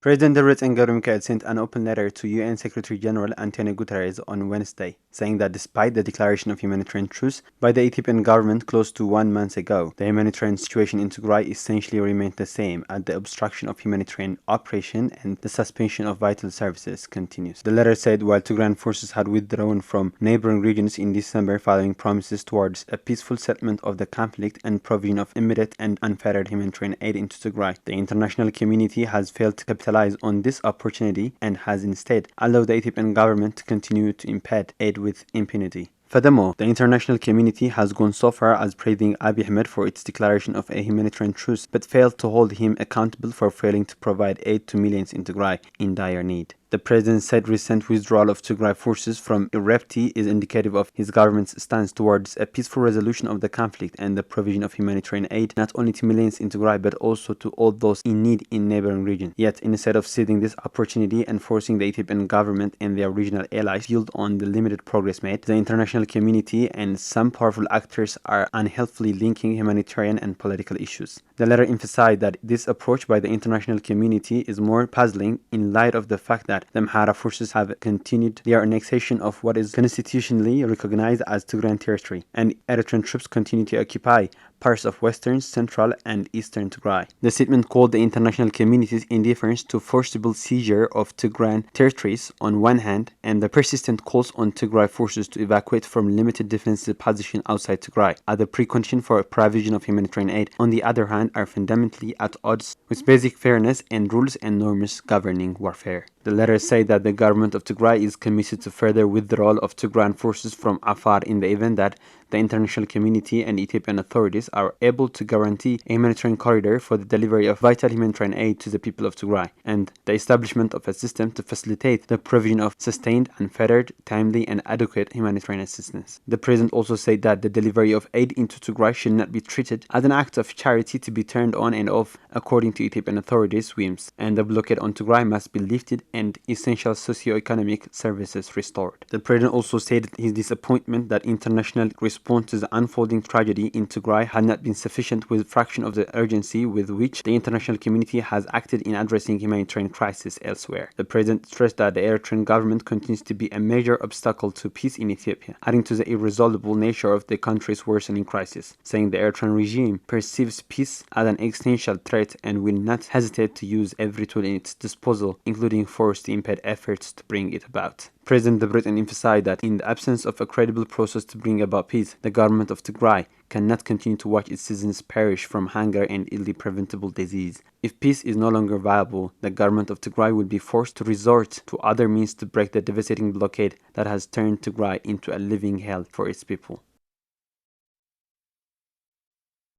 President Debretsion Gebremichael sent an open letter to UN Secretary General Antonio Guterres on Wednesday, saying that despite the declaration of humanitarian truce by the Ethiopian government close to 1 month ago, the humanitarian situation in Tigrai essentially remained the same as the obstruction of humanitarian operation and the suspension of vital services continues. The letter said while Tigrayan forces had withdrawn from neighboring regions in December following promises towards a peaceful settlement of the conflict and provision of immediate and unfettered humanitarian aid into Tigray, the international community has failed to capitalize on this opportunity and has instead allowed the Ethiopian government to continue to impede aid with impunity. Furthermore, the international community has gone so far as praising Abiy Ahmed for its declaration of a humanitarian truce, but failed to hold him accountable for failing to provide aid to millions in Tigray in dire need. The president said recent withdrawal of Tigray forces from Eritrea is indicative of his government's stance towards a peaceful resolution of the conflict and the provision of humanitarian aid not only to millions in Tigray but also to all those in need in neighboring regions. Yet, instead of seizing this opportunity and forcing the Ethiopian government and their regional allies to build on the limited progress made, the international community and some powerful actors are unhelpfully linking humanitarian and political issues. The letter emphasized that this approach by the international community is more puzzling in light of the fact that the Amhara forces have continued their annexation of what is constitutionally recognized as Tigrayan territory, and Eritrean troops continue to occupy parts of western, central, and eastern Tigray. The statement called the international community's indifference to forcible seizure of Tigrayan territories on one hand, and the persistent calls on Tigray forces to evacuate from limited defensive position outside Tigray as the precondition for provision of humanitarian aid, on the other hand, are fundamentally at odds with basic fairness and rules and norms governing warfare. The letter said that the government of Tigray is committed to further withdrawal of Tigrayan forces from Afar in the event that the international community and Ethiopian authorities are able to guarantee a humanitarian corridor for the delivery of vital humanitarian aid to the people of Tigray, and the establishment of a system to facilitate the provision of sustained, unfettered, timely, and adequate humanitarian assistance. The president also said that the delivery of aid into Tigray should not be treated as an act of charity to be turned on and off according to Ethiopian authorities' whims, and the blockade on Tigray must be lifted and essential socio-economic services restored. The president also stated his disappointment that international response to the unfolding tragedy in Tigray had not been sufficient with a fraction of the urgency with which the international community has acted in addressing humanitarian crisis elsewhere. The president stressed that the Eritrean government continues to be a major obstacle to peace in Ethiopia, adding to the irresolvable nature of the country's worsening crisis, saying the Eritrean regime perceives peace as an existential threat and will not hesitate to use every tool in its disposal, including force, to impede efforts to bring it about. President Debretsion emphasized that in the absence of a credible process to bring about peace, the government of Tigray cannot continue to watch its citizens perish from hunger and illy preventable disease. If peace is no longer viable, the government of Tigray will be forced to resort to other means to break the devastating blockade that has turned Tigray into a living hell for its people.